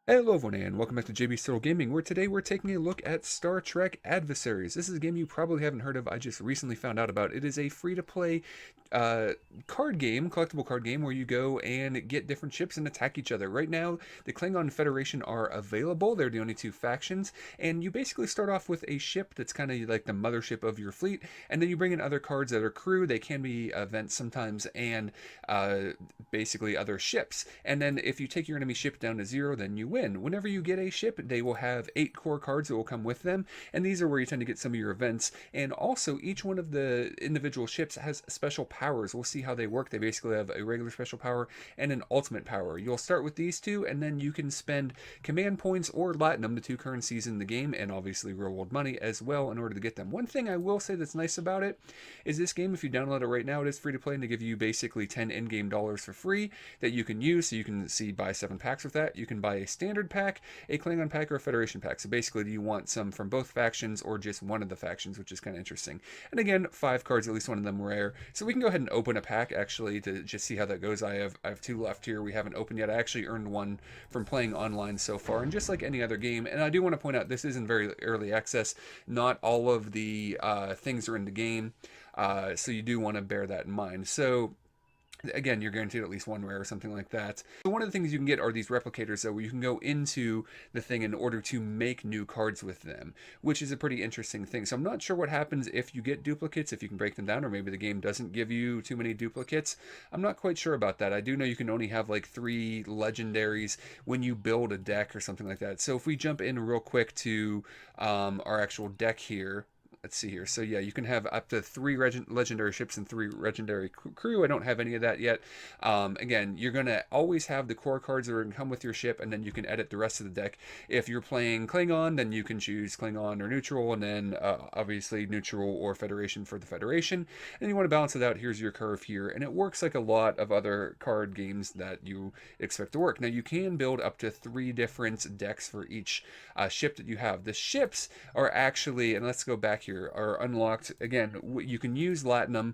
Hello everyone and welcome back to JB Still Gaming, where today we're taking a look at Star Trek Adversaries. This is a game you probably haven't heard of. I just recently found out about. It is a free-to-play card game, collectible card game, where you go and get different ships and attack each other. Right now, the Klingon Federation are available. They're the only two factions, and you basically start off with a ship that's kind of like the mothership of your fleet, and then you bring in other cards that are crew. They can be events sometimes, and basically other ships. And then if you take your enemy ship down to 0, then you win. Whenever you get a ship, they will have 8 core cards that will come with them, and these are where you tend to get some of your events. And also, each one of the individual ships has special powers. We'll see how they work. They basically have a regular special power and an ultimate power. You'll start with these two, and then you can spend command points or latinum, the two currencies in the game, and obviously real world money as well in order to get them. One thing I will say that's nice about it is this game, if you download it right now, it is free to play, and they give you basically 10 in-game dollars for free that you can use. So you can buy 7 packs with that. You can buy a standard pack, a Klingon pack, or a Federation pack. So basically, do you want some from both factions or just one of the factions, which is kind of interesting. And again, 5 cards, at least one of them rare. So we can go ahead and open a pack actually to just see how that goes. I have 2 left here. We haven't opened yet. I actually earned 1 from playing online so far, and just like any other game. And I do want to point out this is in very early access. Not all of the things are in the game. So you do want to bear that in mind. So again, you're guaranteed at least 1 rare or something like that. So one of the things you can get are these replicators, though, where you can go into the thing in order to make new cards with them, which is a pretty interesting thing. So I'm not sure what happens if you get duplicates, if you can break them down, or maybe the game doesn't give you too many duplicates. I'm not quite sure about that. I do know you can only have like 3 legendaries when you build a deck or something like that. So if we jump in real quick to our actual deck here, let's see here. So yeah, you can have up to 3 legendary ships and 3 legendary crew. I don't have any of that yet. Again, you're going to always have the core cards that are going to come with your ship, and then you can edit the rest of the deck. If you're playing Klingon, then you can choose Klingon or neutral, and then obviously neutral or Federation for the Federation. And you want to balance it out. Here's your curve here, and it works like a lot of other card games that you expect to work. Now, you can build up to 3 different decks for each ship that you have. The ships are actually, and let's go back here, are unlocked. Again, you can use Latinum,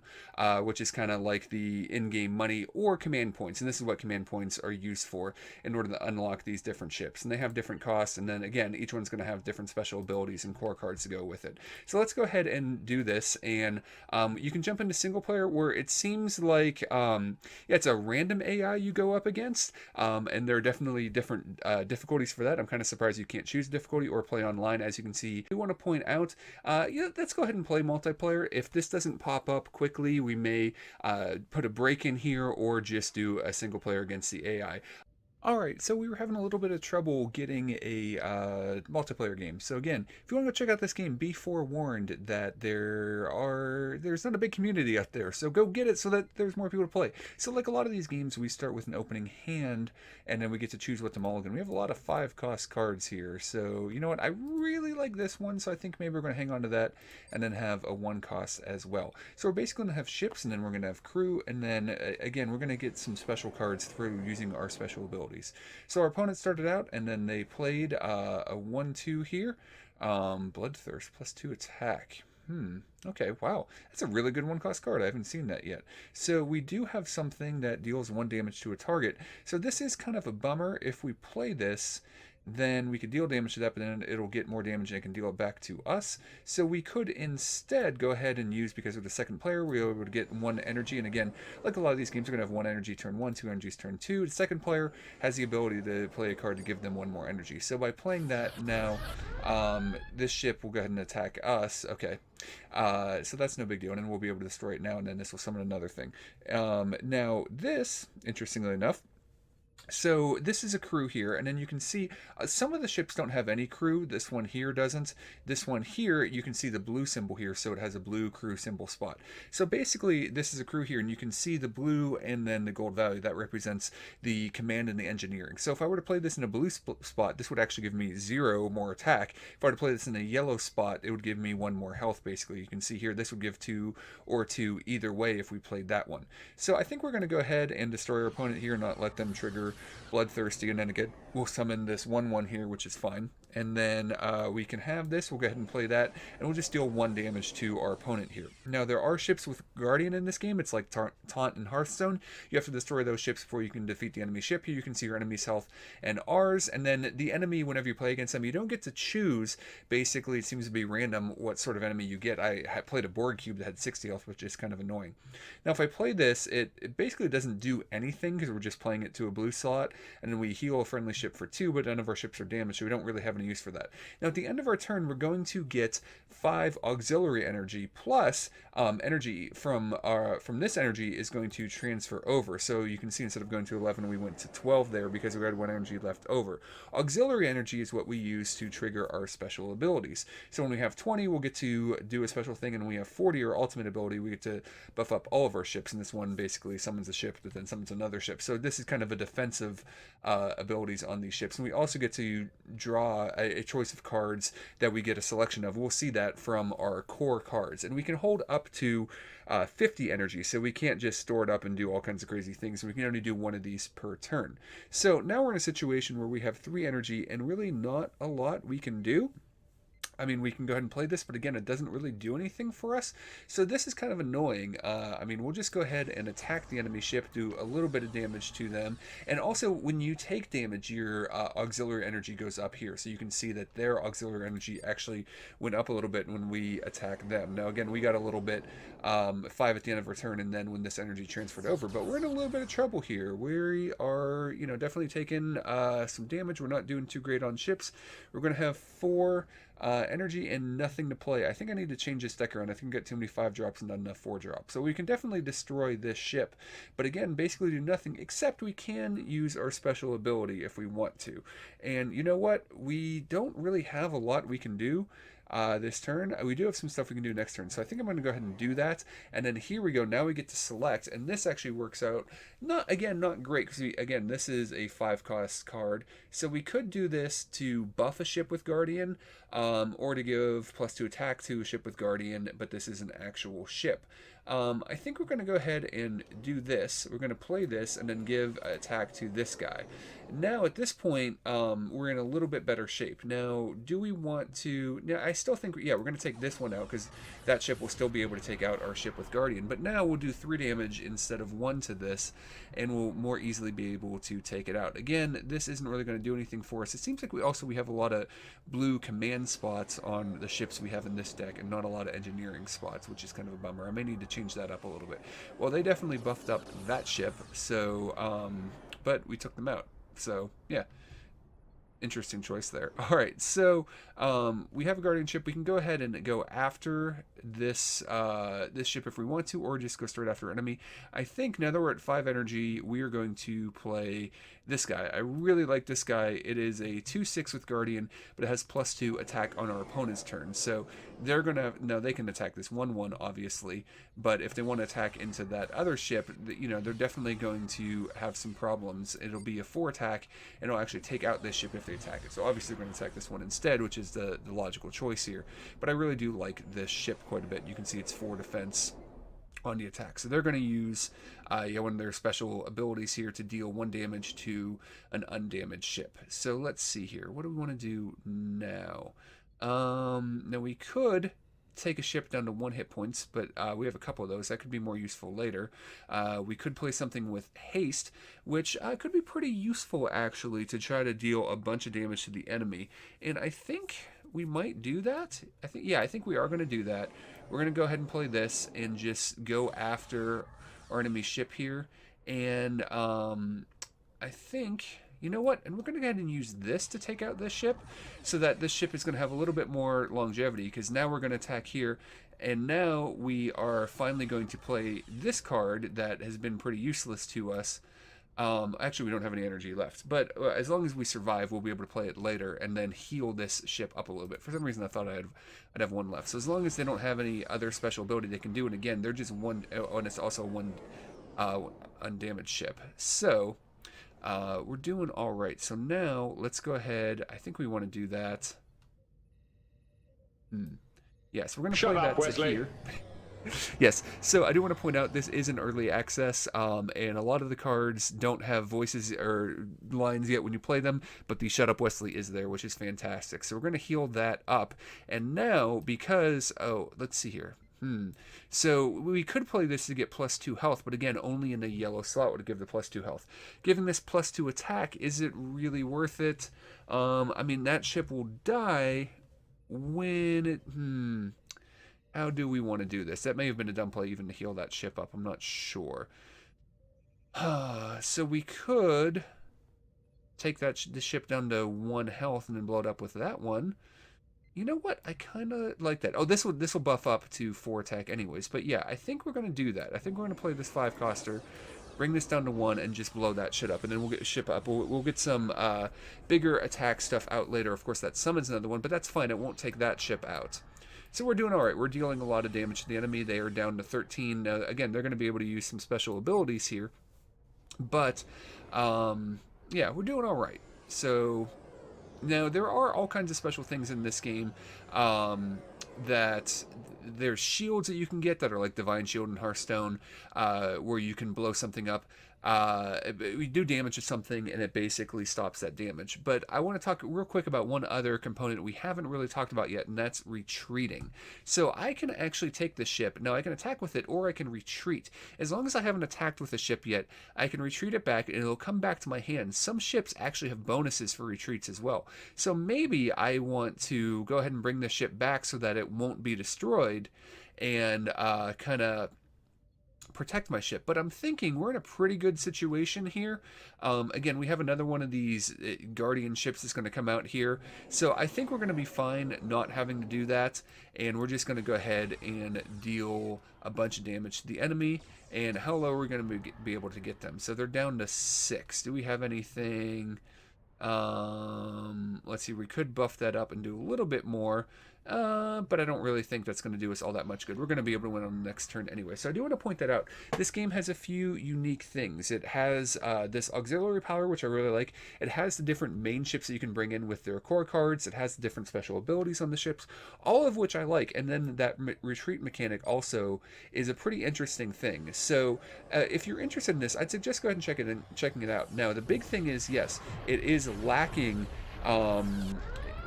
which is kind of like the in-game money, or command points, and this is what command points are used for in order to unlock these different ships. And they have different costs, and then again, each one's going to have different special abilities and core cards to go with it. So let's go ahead and do this, and you can jump into single player, where it seems like yeah, it's a random AI you go up against, and there are definitely different difficulties for that. I'm kind of surprised you can't choose difficulty or play online. As you can see, we want to point out, yeah, let's go ahead and play multiplayer. If this doesn't pop up quickly, we may put a break in here or just do a single player against the AI. Alright, so we were having a little bit of trouble getting a multiplayer game. So again, if you want to go check out this game, be forewarned that there's not a big community out there. So go get it so that there's more people to play. So like a lot of these games, we start with an opening hand, and then we get to choose what to mulligan. We have a lot of 5-cost cards here. So you know what, I really like this one, so I think maybe we're going to hang on to that and then have a 1-cost as well. So we're basically going to have ships, and then we're going to have crew, and then again, we're going to get some special cards through using our special abilities. So our opponent started out, and then they played a 1-2 here. Bloodthirst, +2 attack. Okay, wow. That's a really good 1-cost card. I haven't seen that yet. So we do have something that deals 1 damage to a target. So this is kind of a bummer. If we play this, then we could deal damage to that, but then it'll get more damage and it can deal it back to us. So we could instead go ahead and use, because of the second player, we're able to get 1 energy. And again, like a lot of these games, are going to have 1 energy turn 1, 2 energies turn 2. The second player has the ability to play a card to give them 1 more energy. So by playing that now, this ship will go ahead and attack us. Okay. So that's no big deal, and then we'll be able to destroy it now, and then this will summon another thing. Now this, interestingly enough, so this is a crew here, and then you can see some of the ships don't have any crew. This one here doesn't. This one here, you can see the blue symbol here, so it has a blue crew symbol spot. So basically, this is a crew here, and you can see the blue and then the gold value. That represents the command and the engineering. So if I were to play this in a blue spot, this would actually give me 0 more attack. If I were to play this in a yellow spot, it would give me 1 more health, basically. You can see here, this would give 2 or 2 either way if we played that one. So I think we're going to go ahead and destroy our opponent here and not let them trigger super bloodthirsty. And then again, we'll summon this 1/1 here, which is fine. And then we can have this. We'll go ahead and play that, and we'll just deal 1 damage to our opponent here. Now, there are ships with Guardian in this game. It's like Taunt and Hearthstone. You have to destroy those ships before you can defeat the enemy ship. Here you can see your enemy's health and ours. And then the enemy, whenever you play against them, you don't get to choose. Basically, it seems to be random what sort of enemy you get. I played a Borg cube that had 60 health, which is kind of annoying. Now, if I play this, it basically doesn't do anything because we're just playing it to a blue slot, and then we heal a friendly ship for 2, but none of our ships are damaged, so we don't really have any use for that. Now, at the end of our turn, we're going to get 5 auxiliary energy, plus energy from this energy is going to transfer over. So you can see instead of going to 11, we went to 12 there because we had 1 energy left over. Auxiliary energy is what we use to trigger our special abilities. So when we have 20, we'll get to do a special thing, and when we have 40, our ultimate ability, we get to buff up all of our ships, and this one basically summons a ship that then summons another ship. So this is kind of a defensive abilities on these ships. And we also get to draw a choice of cards that we get a selection of. We'll see that from our core cards, and we can hold up to 50 energy, so we can't just store it up and do all kinds of crazy things. We can only do 1 of these per turn. So now we're in a situation where we have 3 energy and really not a lot we can do. I mean, we can go ahead and play this, but again, it doesn't really do anything for us. So this is kind of annoying. I mean, we'll just go ahead and attack the enemy ship, do a little bit of damage to them. And also, when you take damage, your auxiliary energy goes up here. So you can see that their auxiliary energy actually went up a little bit when we attack them. Now, again, we got a little bit, 5 at the end of our turn, and then when this energy transferred over. But we're in a little bit of trouble here. We are, definitely taking some damage. We're not doing too great on ships. We're going to have 4... energy and nothing to play. I think I need to change this deck around. I think I got too many 5 drops and not enough 4 drops. So we can definitely destroy this ship, but again, basically do nothing except we can use our special ability if we want to. And you know what? We don't really have a lot we can do this turn. We do have some stuff we can do next turn, so I think I'm going to go ahead and do that. And then here we go. Now we get to select, and this actually works out not great, because again, this is a 5-cost card, so we could do this to buff a ship with Guardian, or to give +2 attack to a ship with Guardian, but this is an actual ship. I think we're going to go ahead and do this. We're going to play this and then give attack to this guy. Now, at this point, we're in a little bit better shape. Now, do we want to... Now, I still think, yeah, we're going to take this one out because that ship will still be able to take out our ship with Guardian. But now we'll do 3 damage instead of 1 to this, and we'll more easily be able to take it out. Again, this isn't really going to do anything for us. It seems like we have a lot of blue command spots on the ships we have in this deck, and not a lot of engineering spots, which is kind of a bummer. I may need to change that up a little bit. Well, they definitely buffed up that ship, so, but we took them out. So, yeah. Interesting choice there. All right, so we have a Guardian ship. We can go ahead and go after this this ship if we want to, or just go straight after enemy. I think now that we're at 5 energy, we are going to play this guy. I really like this guy. It is a 2/6 with Guardian, but it has +2 attack on our opponent's turn. So they're gonna they can attack this 1/1 obviously, but if they want to attack into that other ship, they're definitely going to have some problems. It'll be a 4 attack, and it'll actually take out this ship if they attack it. So obviously we're going to attack this one instead, which is the logical choice here. But I really do like this ship quite a bit. You can see it's 4 defense on the attack. So they're going to use one of their special abilities here to deal 1 damage to an undamaged ship. So let's see here. What do we want to do now? Now we could take a ship down to 1 hit points, but we have a couple of those. That could be more useful later. We could play something with haste, which could be pretty useful actually to try to deal a bunch of damage to the enemy. And I think we might do that. I think we are going to do that. We're going to go ahead and play this and just go after our enemy ship here. And I think... You know what? And we're going to go ahead and use this to take out this ship, so that this ship is going to have a little bit more longevity, because now we're going to attack here, and now we are finally going to play this card that has been pretty useless to us. Actually, we don't have any energy left, but as long as we survive, we'll be able to play it later and then heal this ship up a little bit. For some reason, I thought I'd have 1 left. So as long as they don't have any other special ability they can do, and again, they're just 1, and it's also 1 undamaged ship. So... we're doing all right. So now let's go ahead. I think we want to do that. Yes, we're going to play that to here. Yes, so I do want to point out this is an early access, and a lot of the cards don't have voices or lines yet when you play them, but the Shut Up Wesley is there, which is fantastic. So we're going to heal that up. And now, because, oh, let's see here. So we could play this to get +2 health, but again, only in a yellow slot would give the +2 health. Giving this +2 attack, is it really worth it? I mean, that ship will die when it, how do we want to do this? That may have been a dumb play even to heal that ship up. I'm not sure. So we could take the ship down to 1 health and then blow it up with that one. You know what? I kind of like that. Oh, this will buff up to 4 attack anyways. But yeah, I think we're going to do that. I think we're going to play this 5 coster, bring this down to 1, and just blow that shit up. And then we'll get a ship up. We'll get some bigger attack stuff out later. Of course, that summons another one, but that's fine. It won't take that ship out. So we're doing all right. We're dealing a lot of damage to the enemy. They are down to 13. Again, they're going to be able to use some special abilities here. But, yeah, we're doing all right. So now there are all kinds of special things in this game that there's shields that you can get that are like Divine Shield and Hearthstone, where you can blow something up. We do damage to something and it basically stops that damage. But I want to talk real quick about one other component we haven't really talked about yet, and that's retreating. So I can actually take the ship. Now I can attack with it or I can retreat. As long as I haven't attacked with the ship yet, I can retreat it back and it'll come back to my hand. Some ships actually have bonuses for retreats as well. So maybe I want to go ahead and bring the ship back so that it won't be destroyed and kind of protect my ship. But I'm thinking we're in a pretty good situation here. Again, we have another one of these guardian ships that's going to come out here, so I think we're going to be fine not having to do that, and we're just going to go ahead and deal a bunch of damage to the enemy. And how low are we going to be able to get them? So they're down to 6. Do we have anything? Let's see, we could buff that up and do a little bit more, but I don't really think that's going to do us all that much good. We're going to be able to win on the next turn anyway. So I do want to point that out. This game has a few unique things. It has this auxiliary power, which I really like. It has the different main ships that you can bring in with their core cards. It has the different special abilities on the ships, all of which I like. And then that retreat mechanic also is a pretty interesting thing. So if you're interested in this, I'd suggest go ahead and checking it out. Now, the big thing is, yes, it is lacking.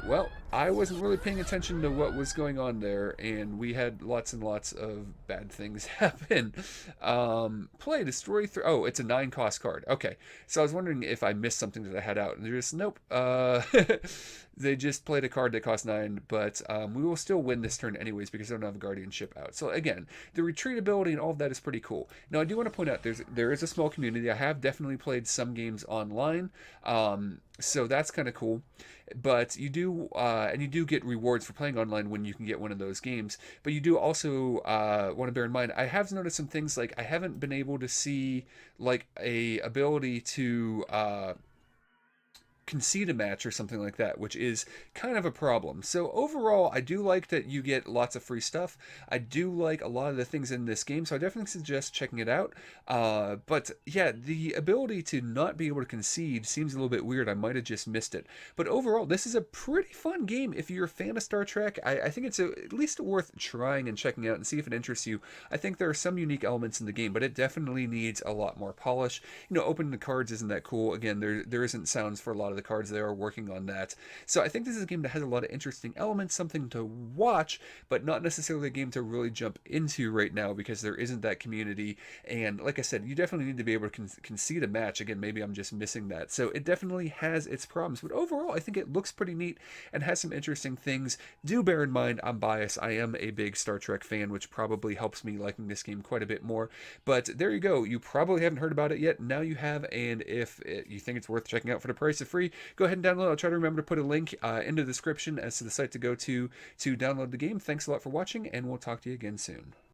Well, I wasn't really paying attention to what was going on there, and we had lots and lots of bad things happen. Play, destroy, oh, it's a 9-cost card. Okay, so I was wondering if I missed something that I had out, and they're just, nope. They just played a card that cost 9, but we will still win this turn anyways because I don't have a guardianship out. So again, the retreat ability and all of that is pretty cool. Now, I do want to point out there is a small community. I have definitely played some games online, so that's kind of cool. But you do, and you do get rewards for playing online when you can get one of those games. But you do also want to bear in mind, I have noticed some things like I haven't been able to see like a ability to concede a match or something like that, which is kind of a problem. So overall, I do like that you get lots of free stuff. I do like a lot of the things in this game, so I definitely suggest checking it out. But yeah, the ability to not be able to concede seems a little bit weird. I might have just missed it. But overall, this is a pretty fun game. If you're a fan of Star Trek, I think it's at least worth trying and checking out and see if it interests you. I think there are some unique elements in the game, but it definitely needs a lot more polish. You know, opening the cards isn't that cool. Again, there isn't sounds for a lot of the cards. They are working on that. So I think this is a game that has a lot of interesting elements, something to watch, but not necessarily a game to really jump into right now because there isn't that community. And like I said, you definitely need to be able to concede a match. Again, maybe I'm just missing that. So it definitely has its problems, but overall, I think it looks pretty neat and has some interesting things. Do bear in mind, I'm biased. I am a big Star Trek fan, which probably helps me liking this game quite a bit more. But there you go. You probably haven't heard about it yet. Now you have, and if you think it's worth checking out for the price of free, go ahead and download. I'll try to remember to put a link in the description as to the site to go to download the game. Thanks a lot for watching, and we'll talk to you again soon.